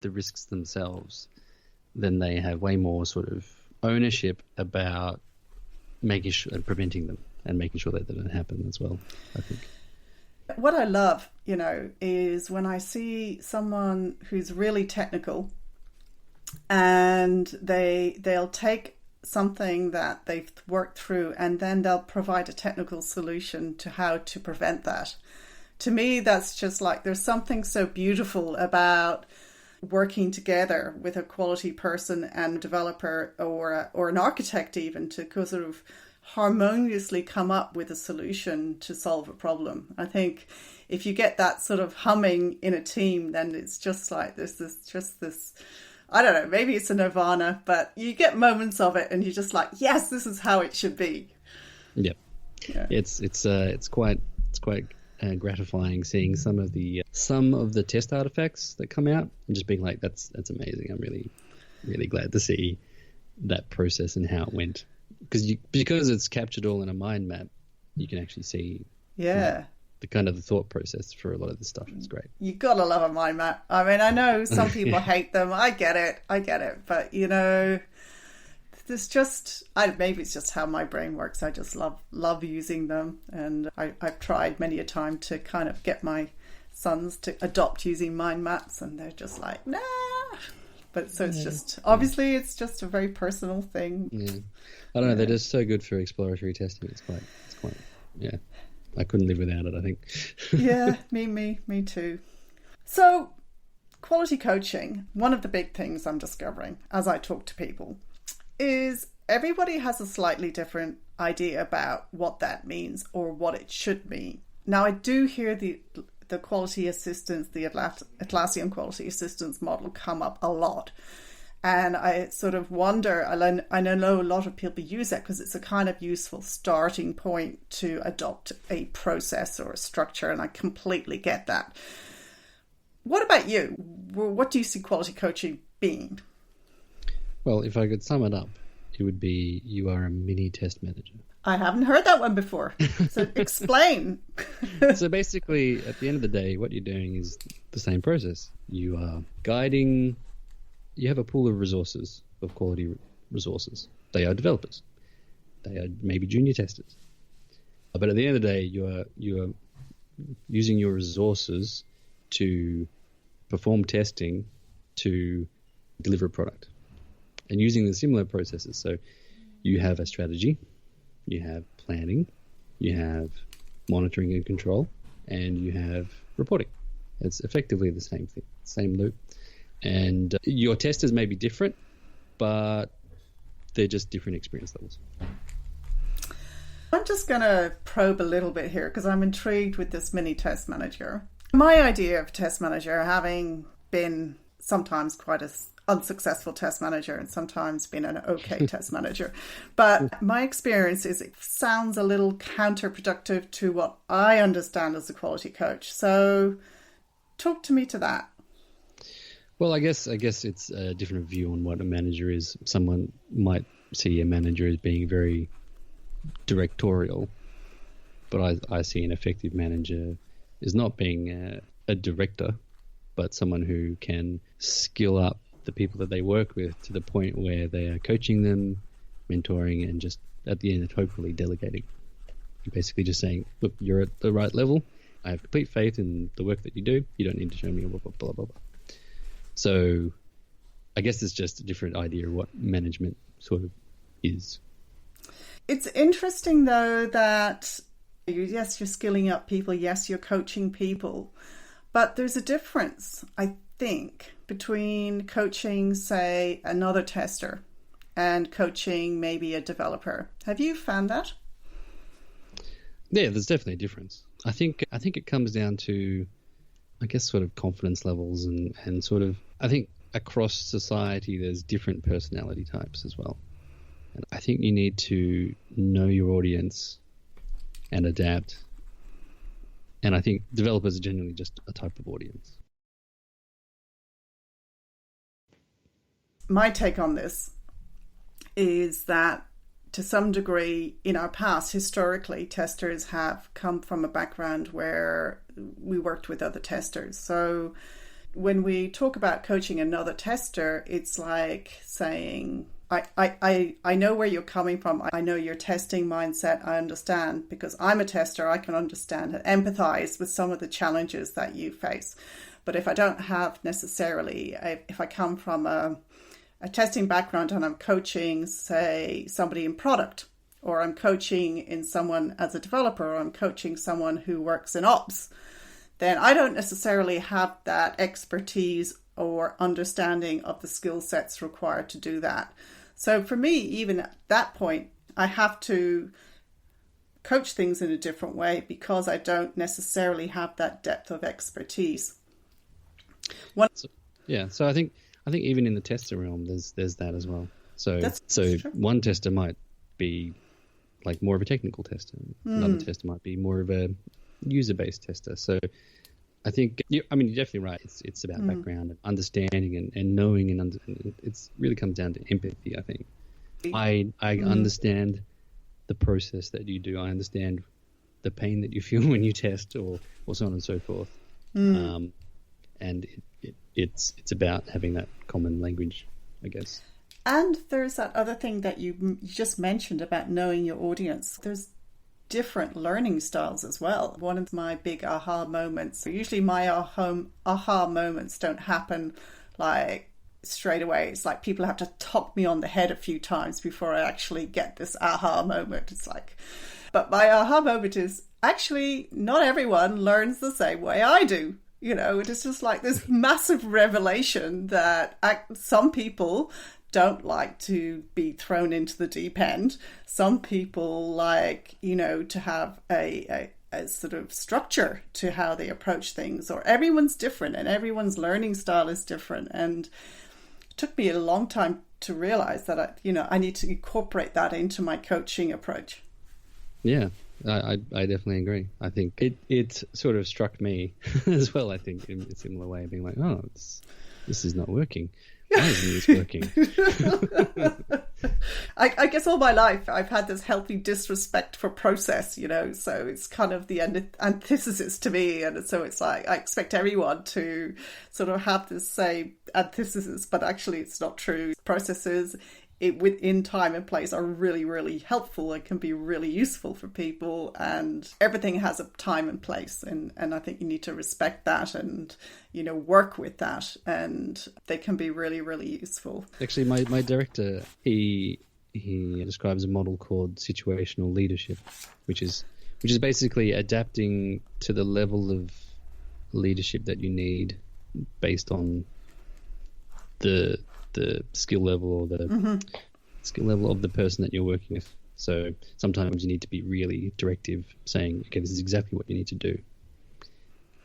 the risks themselves, then they have way more sort of ownership about making sure and preventing them and making sure that they don't happen as well, I think. What I love, is when I see someone who's really technical and they'll take something that they've worked through and then they'll provide a technical solution to how to prevent that. To me, that's just like, there's something so beautiful about working together with a quality person and a developer or an architect even to sort of harmoniously come up with a solution to solve a problem. I think if you get that sort of humming in a team, then it's just like there's this, I don't know, maybe it's a nirvana, but you get moments of it and you're just like, yes, this is how it should be. Yep. Yeah. It's quite gratifying seeing some of the test artifacts that come out and just being like, that's amazing. I'm really glad to see that process and how it went, because it's captured all in a mind map. You can actually see the kind of the thought process for a lot of this stuff. Is great. You gotta love a mind map. I mean, I know some people hate them. I get it, but there's just, maybe it's just how my brain works. I just love using them, and I've tried many a time to kind of get my sons to adopt using mind maps, and they're just like, nah. But so it's just, obviously it's just a very personal thing. Yeah. I don't know, they're just so good for exploratory testing. It's quite, yeah. I couldn't live without it, I think. Yeah, me too. So, quality coaching, one of the big things I'm discovering as I talk to people is everybody has a slightly different idea about what that means or what it should mean. Now, I do hear the quality assistance, the Atlassian quality assistance model come up a lot. And I sort of wonder, I know a lot of people use that because it's a kind of useful starting point to adopt a process or a structure, and I completely get that. What about you? What do you see quality coaching being? Well, if I could sum it up, it would be you are a mini test manager. I haven't heard that one before, so explain. So basically, at the end of the day, what you're doing is the same process. You are guiding. You have a pool of resources, of quality resources. They are developers. They are maybe junior testers. But at the end of the day, you are using your resources to perform testing to deliver a product, and using the similar processes. So you have a strategy, you have planning, you have monitoring and control, and you have reporting. It's effectively the same thing, same loop. And your testers may be different, but they're just different experience levels. I'm just going to probe a little bit here because I'm intrigued with this mini test manager. My idea of test manager, having been sometimes quite an unsuccessful test manager and sometimes been an okay test manager, but my experience is it sounds a little counterproductive to what I understand as a quality coach. So talk to me to that. Well, I guess it's a different view on what a manager is. Someone might see a manager as being very directorial, but I see an effective manager as not being a director, but someone who can skill up the people that they work with to the point where they are coaching them, mentoring, and just at the end, hopefully delegating. You're basically just saying, look, you're at the right level. I have complete faith in the work that you do. You don't need to show me blah, blah, blah, blah, blah. So I guess it's just a different idea of what management sort of is. It's interesting, though, that yes, you're skilling up people. Yes, you're coaching people. But there's a difference, I think, between coaching, say, another tester and coaching maybe a developer. Have you found that? Yeah, there's definitely a difference. I think it comes down to, I guess, sort of confidence levels and sort of, I think across society there's different personality types as well. And I think you need to know your audience and adapt. And I think developers are generally just a type of audience. My take on this is that to some degree in our past, historically, testers have come from a background where we worked with other testers. So when we talk about coaching another tester, it's like saying, I know where you're coming from. I know your testing mindset. I understand because I'm a tester. I can understand and empathize with some of the challenges that you face. But if I don't have necessarily, if I come from a testing background and I'm coaching, say, somebody in product, or I'm coaching in someone as a developer, or I'm coaching someone who works in ops, then I don't necessarily have that expertise or understanding of the skill sets required to do that. So for me, even at that point, I have to coach things in a different way because I don't necessarily have that depth of expertise. So I think even in the tester realm, there's that as well. So one tester might be like more of a technical tester. Another tester might be more of a user-based tester. So I think you're definitely right. It's about background and understanding and knowing and it's really comes down to empathy. I think I understand the process that you do. I understand the pain that you feel when you test or so on and so forth. And it's about having that common language, I guess. And there's that other thing that you just mentioned about knowing your audience. There's different learning styles as well. One of my big aha moments, usually my aha moments don't happen like straight away. It's like people have to top me on the head a few times before I actually get this aha moment. It's like, but my aha moment is actually not everyone learns the same way I do. You know, it's just like this massive revelation that some people don't like to be thrown into the deep end. Some people like, you know, to have a sort of structure to how they approach things, or everyone's different and everyone's learning style is different. And it took me a long time to realize that, I need to incorporate that into my coaching approach. Yeah, I definitely agree. I think it sort of struck me as well, I think, in a similar way, being like, oh, this is not working. Why isn't this working? I guess all my life I've had this healthy disrespect for process, so it's kind of the antithesis to me. And so it's like I expect everyone to sort of have this same antithesis, but actually it's not true. Processes within time and place are really, really helpful and can be really useful for people, and everything has a time and place, and I think you need to respect that and work with that, and they can be really, really useful. Actually, my director, he describes a model called situational leadership, which is basically adapting to the level of leadership that you need based on the skill level or the skill level of the person that you're working with. So sometimes you need to be really directive, saying, okay, this is exactly what you need to do.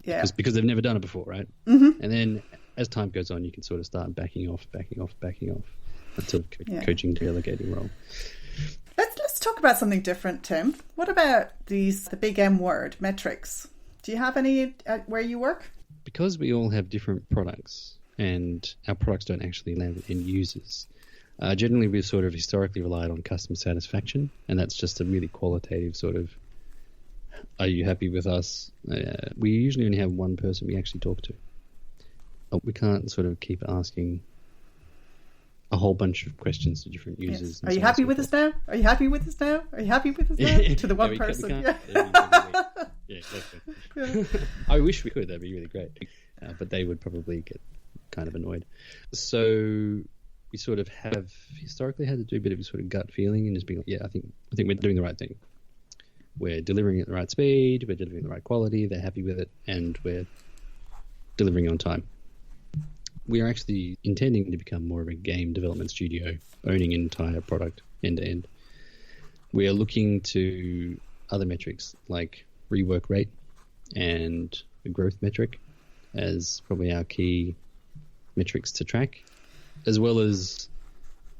Yeah. Because they've never done it before, right? Mm-hmm. And then as time goes on, you can sort of start backing off until coaching delegating role. Let's talk about something different, Tim. What about the big M word, metrics? Do you have any where you work? Because we all have different products, and our products don't actually land with end users. Generally, we've sort of historically relied on customer satisfaction, and that's just a really qualitative sort of, are you happy with us? We usually only have one person we actually talk to. We can't sort of keep asking a whole bunch of questions to different users. Yes. Are you happy with us now? Are you happy with us now? Are you happy with us now? To the one person. Yeah, exactly. Yeah. I wish we could. That'd be really great. But they would probably get kind of annoyed. So we sort of have historically had to do a bit of a sort of gut feeling and just being like, yeah, I think we're doing the right thing. We're delivering at the right speed, we're delivering the right quality, they're happy with it, and we're delivering on time. We are actually intending to become more of a game development studio, owning an entire product end to end. We are looking to other metrics like rework rate and the growth metric as probably our key metrics to track, as well as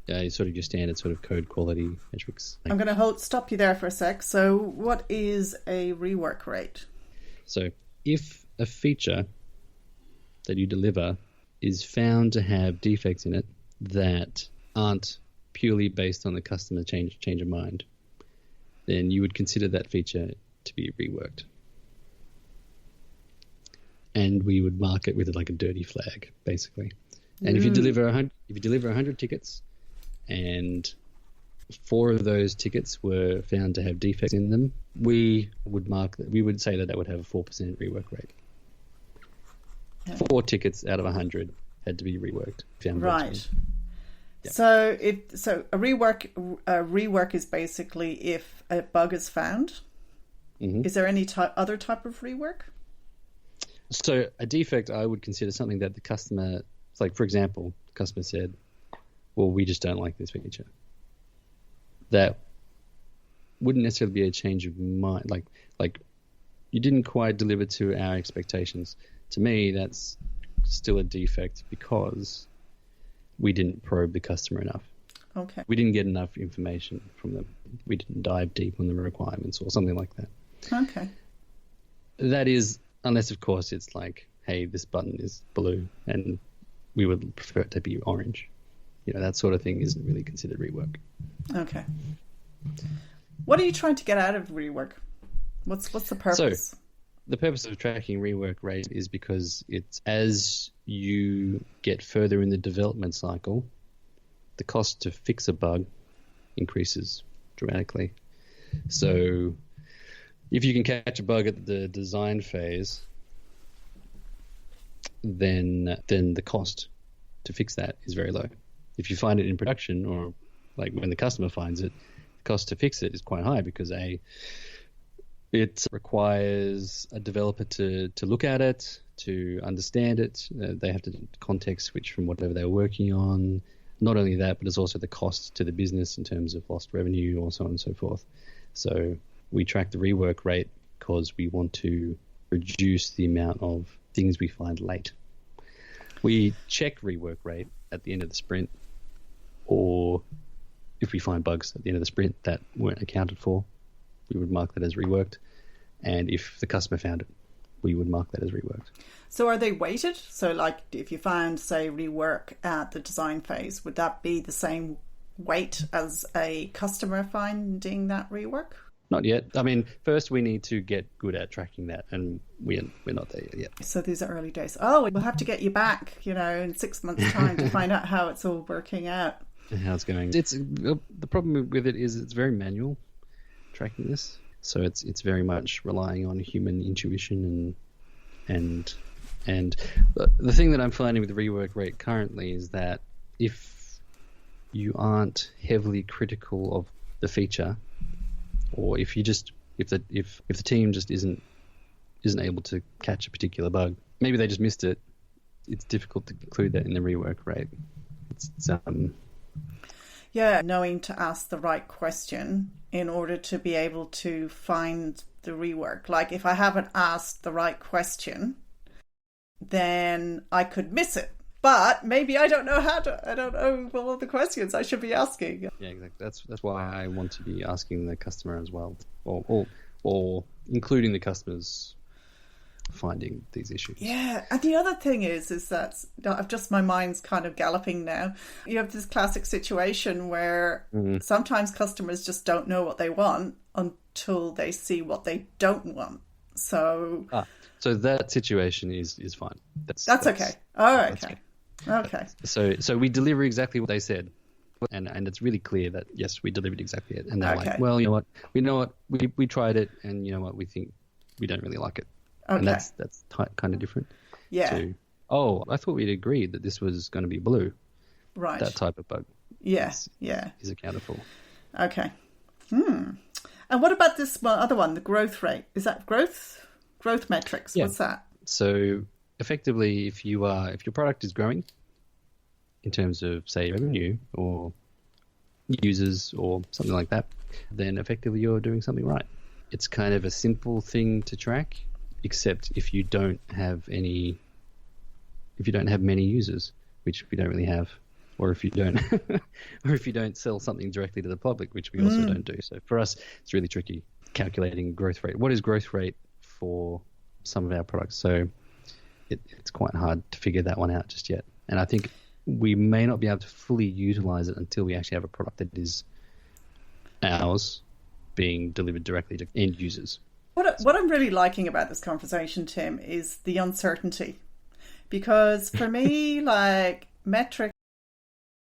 sort of your standard sort of code quality metrics. I'm going to stop you there for a sec. So what is a rework rate? So if a feature that you deliver is found to have defects in it that aren't purely based on the customer change of mind, then you would consider that feature to be reworked. and we would mark it with like a dirty flag, basically. And if you deliver 100 tickets, and 4 of those tickets were found to have defects in them, we would say that would have a 4% rework rate. 4 tickets out of 100 had to be reworked. Right. Yeah. So a rework is basically if a bug is found. Mm-hmm. Is there any other type of rework? So a defect, I would consider something that the customer, like for example, the customer said, well, we just don't like this feature. That wouldn't necessarily be a change of mind. Like you didn't quite deliver to our expectations. To me, that's still a defect because we didn't probe the customer enough. Okay. We didn't get enough information from them. We didn't dive deep on the requirements or something like that. Okay. That is, unless of course it's like, hey, this button is blue and we would prefer it to be orange. That sort of thing isn't really considered rework. Okay. What are you trying to get out of rework? What's the purpose? So, the purpose of tracking rework rate is because it's as you get further in the development cycle, the cost to fix a bug increases dramatically. So if you can catch a bug at the design phase, then the cost to fix that is very low. If you find it in production or like when the customer finds it, the cost to fix it is quite high because it requires a developer to look at it, to understand it. They have to context switch from whatever they're working on. Not only that, but it's also the cost to the business in terms of lost revenue or so on and so forth. So we track the rework rate because we want to reduce the amount of things we find late. We check rework rate at the end of the sprint, or if we find bugs at the end of the sprint that weren't accounted for, we would mark that as reworked. And if the customer found it, we would mark that as reworked. So are they weighted? So like if you found, say, rework at the design phase, would that be the same weight as a customer finding that rework? Not yet. I mean, first we need to get good at tracking that, and we're not there yet. So these are early days. Oh, we'll have to get you back, in 6 months' time to find out how it's all working out. How it's going. The problem with it is it's very manual tracking this, so it's very much relying on human intuition and the thing that I'm finding with the rework rate currently is that if you aren't heavily critical of the feature, or if the team just isn't able to catch a particular bug, maybe they just missed it, it's difficult to include that in the rework rate. Yeah, knowing to ask the right question in order to be able to find the rework. Like if I haven't asked the right question, then I could miss it. But maybe I don't know all the questions I should be asking. Yeah, exactly. That's why I want to be asking the customer as well, or including the customers finding these issues. Yeah, and the other thing is that my mind's kind of galloping now. You have this classic situation where sometimes customers just don't know what they want until they see what they don't want. So that situation is fine. That's okay. Oh, okay. Okay. So we deliver exactly what they said, and it's really clear that yes, we delivered exactly it. And they're like, well, you know what, we tried it, and you know what, we think we don't really like it. Okay. And that's kind of different. Yeah. I thought we'd agreed that this was going to be blue. Right. That type of bug. Yeah. Is accounted for. Okay. And what about this other one, the growth rate? Is that growth metrics? Yeah. What's that? So effectively, if your product is growing in terms of, say, revenue or users or something like that, then effectively you're doing something right. It's kind of a simple thing to track, except if you don't have many users, which we don't really have, or if you don't sell something directly to the public, which we also don't do. So for us, it's really tricky calculating growth rate. What is growth rate for some of our products? So it's quite hard to figure that one out just yet. And I think we may not be able to fully utilize it until we actually have a product that is ours being delivered directly to end users. What I'm really liking about this conversation, Tim, is the uncertainty. Because for me, like, metrics